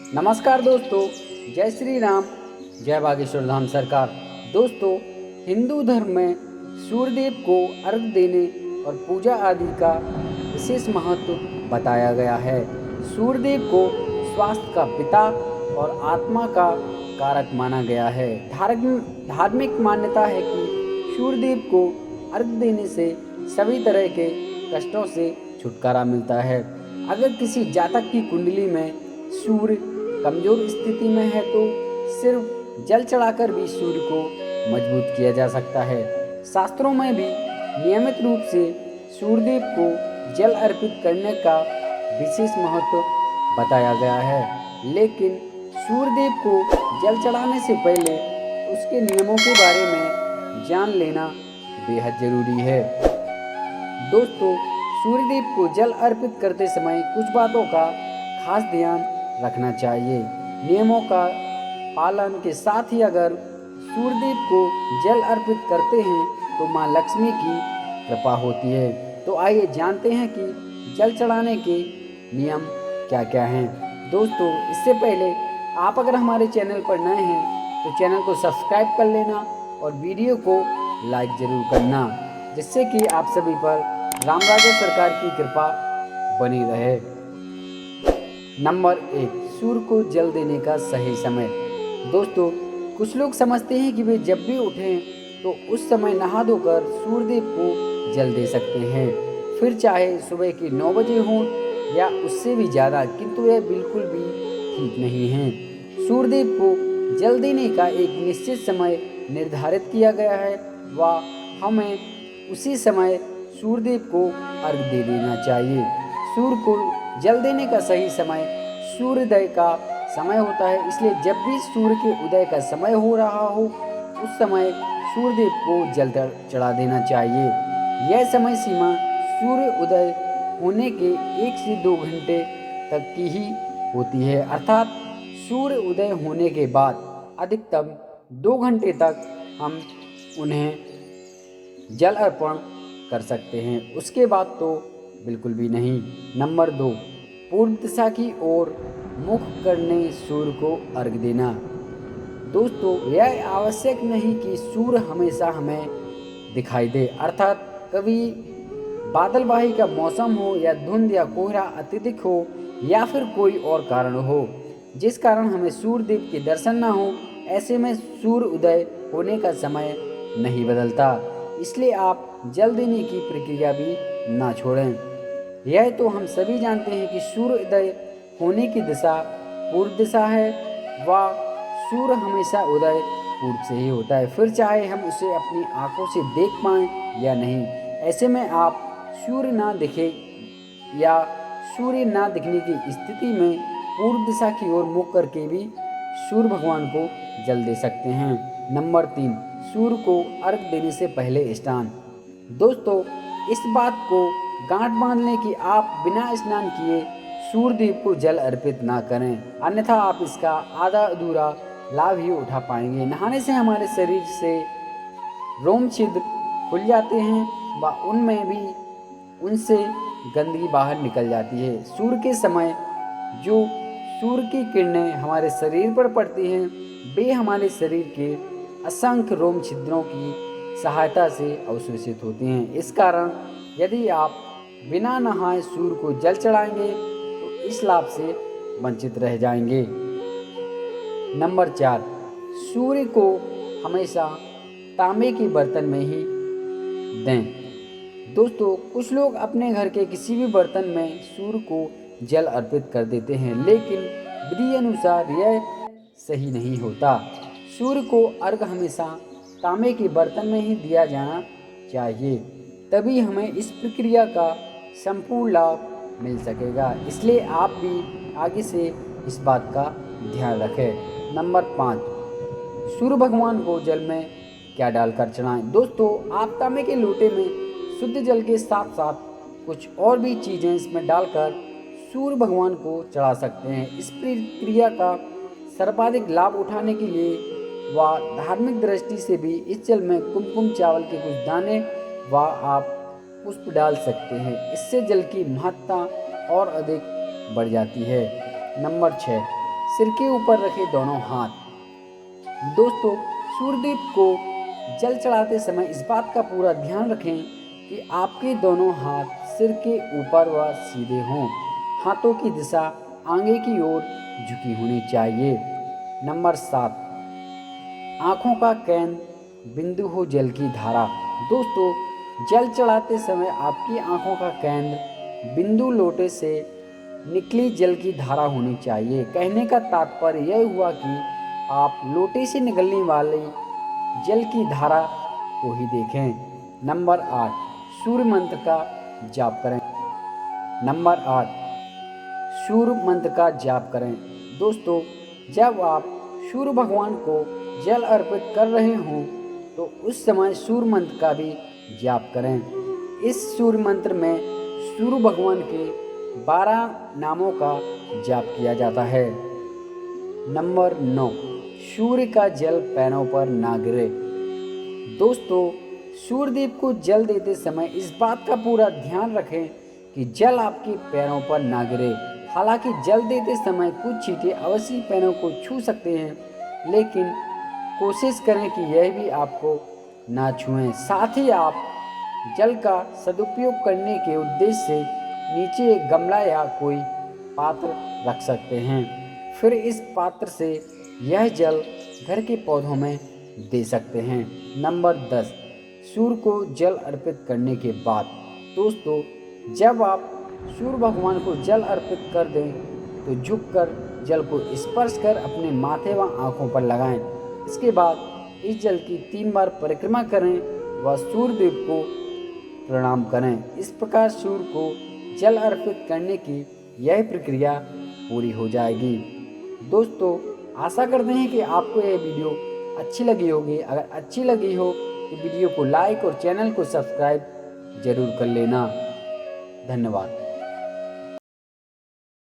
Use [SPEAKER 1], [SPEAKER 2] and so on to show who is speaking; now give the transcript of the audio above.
[SPEAKER 1] नमस्कार दोस्तों, जय श्री राम, जय बागेश्वर धाम सरकार। दोस्तों, हिंदू धर्म में सूर्यदेव को अर्घ्य देने और पूजा आदि का विशेष महत्व बताया गया है। सूर्यदेव को स्वास्थ्य का पिता और आत्मा का कारक माना गया है। धार्मिक मान्यता है कि सूर्यदेव को अर्घ्य देने से सभी तरह के कष्टों से छुटकारा मिलता है। अगर किसी जातक की कुंडली में सूर्य कमजोर स्थिति में है तो सिर्फ जल चढ़ाकर भी सूर्य को मजबूत किया जा सकता है। शास्त्रों में भी नियमित रूप से सूर्यदेव को जल अर्पित करने का विशेष महत्व बताया गया है। लेकिन सूर्यदेव को जल चढ़ाने से पहले उसके नियमों के बारे में जान लेना बेहद जरूरी है। दोस्तों, सूर्यदेव को जल अर्पित करते समय कुछ बातों का खास ध्यान रखना चाहिए। नियमों का पालन के साथ ही अगर सूर्यदेव को जल अर्पित करते हैं तो माँ लक्ष्मी की कृपा होती है। तो आइए जानते हैं कि जल चढ़ाने के नियम क्या क्या हैं। दोस्तों, इससे पहले आप अगर हमारे चैनल पर नए हैं तो चैनल को सब्सक्राइब कर लेना और वीडियो को लाइक ज़रूर करना, जिससे कि आप सभी पर रामराजा सरकार की कृपा बनी रहे। नंबर 1, सूर्य को जल देने का सही समय। दोस्तों, कुछ लोग समझते हैं कि वे जब भी उठें तो उस समय नहा धोकर सूर्यदेव को जल दे सकते हैं, फिर चाहे सुबह के 9 बजे हों या उससे भी ज़्यादा, किंतु यह बिल्कुल भी ठीक नहीं है। सूर्यदेव को जल देने का एक निश्चित समय निर्धारित किया गया है व हमें उसी समय सूर्यदेव को अर्घ्य दे देना चाहिए। सूर्य को जल देने का सही समय सूर्योदय का समय होता है, इसलिए जब भी सूर्य के उदय का समय हो रहा हो उस समय सूर्यदेव को जल चढ़ा देना चाहिए। यह समय सीमा सूर्य उदय होने के 1 से 2 घंटे तक की ही होती है, अर्थात सूर्य उदय होने के बाद अधिकतम 2 घंटे तक हम उन्हें जल अर्पण कर सकते हैं, उसके बाद तो बिल्कुल भी नहीं। नंबर 2, पूर्व दिशा की ओर मुख करने सूर्य को अर्घ्य देना। दोस्तों, यह आवश्यक नहीं कि सूर्य हमेशा हमें दिखाई दे, अर्थात कभी बादलवाही का मौसम हो या धुंध या कोहरा अत्यधिक हो या फिर कोई और कारण हो जिस कारण हमें सूर्यदेव के दर्शन ना हो, ऐसे में सूर्य उदय होने का समय नहीं बदलता, इसलिए आप जल देने की प्रक्रिया भी ना छोड़ें। यह तो हम सभी जानते हैं कि सूर्योदय होने की दिशा पूर्व दिशा है व सूर्य हमेशा उदय पूर्व से ही होता है, फिर चाहे हम उसे अपनी आंखों से देख पाएं या नहीं। ऐसे में आप सूर्य ना दिखे या सूर्य ना दिखने की स्थिति में पूर्व दिशा की ओर मुख करके भी सूर्य भगवान को जल दे सकते हैं। नंबर 3, सूर्य को अर्घ्य देने से पहले स्नान। दोस्तों, इस बात को गांठ बांध लें कि आप बिना स्नान किए सूर्यदेव को जल अर्पित ना करें, अन्यथा आप इसका आधा अधूरा लाभ ही उठा पाएंगे। नहाने से हमारे शरीर से रोम छिद्र खुल जाते हैं व उनमें भी उनसे गंदगी बाहर निकल जाती है। सूर्य के समय जो सूर्य की किरणें हमारे शरीर पर पड़ती हैं वे हमारे शरीर के असंख्य रोम छिद्रों की सहायता से अवशोषित होती हैं। इस कारण यदि आप बिना नहाए सूर्य को जल चढ़ाएंगे तो इस लाभ से वंचित रह जाएंगे। नंबर 4, सूर्य को हमेशा तांबे के बर्तन में ही दें। दोस्तों, कुछ लोग अपने घर के किसी भी बर्तन में सूर्य को जल अर्पित कर देते हैं, लेकिन विधि अनुसार यह सही नहीं होता। सूर्य को अर्घ हमेशा तांबे के बर्तन में ही दिया जाना चाहिए, तभी हमें इस प्रक्रिया का संपूर्ण लाभ मिल सकेगा, इसलिए आप भी आगे से इस बात का ध्यान रखें। नंबर 5, सूर्य भगवान को जल में क्या डालकर चढ़ाएं। दोस्तों, आप तांबे के लोटे में शुद्ध जल के साथ साथ कुछ और भी चीज़ें इसमें डालकर सूर्य भगवान को चढ़ा सकते हैं। इस प्रक्रिया का सर्वाधिक लाभ उठाने के लिए व धार्मिक दृष्टि से भी इस जल में कुमकुम चावल के कुछ दाने व आप पुष्प डाल सकते हैं, इससे जल की महत्ता और अधिक बढ़ जाती है। नंबर 6, सिर के ऊपर रखें दोनों हाथ। दोस्तों, सूर्यदेव को जल चढ़ाते समय इस बात का पूरा ध्यान रखें कि आपके दोनों हाथ सिर के ऊपर व सीधे हों। हाथों की दिशा आगे की ओर झुकी होनी चाहिए। नंबर 7, आँखों का केंद्र बिंदु हो जल की धारा। दोस्तों, जल चढ़ाते समय आपकी आँखों का केंद्र बिंदु लोटे से निकली जल की धारा होनी चाहिए। कहने का तात्पर्य यह हुआ कि आप लोटे से निकलने वाली जल की धारा को ही देखें। नंबर 8, सूर्य मंत्र का जाप करें। नंबर 8, सूर्य मंत्र का जाप करें। दोस्तों, जब आप सूर्य भगवान को जल अर्पित कर रहे हों तो उस समय सूर्य मंत्र का भी जाप करें। इस सूर्य मंत्र में सूर्य भगवान के 12 नामों का जाप किया जाता है। नंबर 9, सूर्य का जल पैरों पर ना गिरे। दोस्तों, सूर्यदेव को जल देते समय इस बात का पूरा ध्यान रखें कि जल आपके पैरों पर ना गिरे। हालांकि जल देते समय कुछ छींटे अवश्य पैरों को छू सकते हैं, लेकिन कोशिश करें कि यह भी आपको ना छुएं। साथ ही आप जल का सदुपयोग करने के उद्देश्य से नीचे एक गमला या कोई पात्र रख सकते हैं। फिर इस पात्र से यह जल घर के पौधों में दे सकते हैं। नंबर 10, सूर्य को जल अर्पित करने के बाद। दोस्तों, जब आप सूर्य भगवान को जल अर्पित कर दें तो झुककर जल को स्पर्श कर अपने माथे व आँखों पर लगाएं। इसके बाद इस जल की 3 बार परिक्रमा करें व सूर्यदेव को प्रणाम करें। इस प्रकार सूर्य को जल अर्पित करने की यह प्रक्रिया पूरी हो जाएगी। दोस्तों, आशा करते हैं कि आपको यह वीडियो अच्छी लगी होगी। अगर अच्छी लगी हो तो वीडियो को लाइक और चैनल को सब्सक्राइब जरूर कर लेना। धन्यवाद।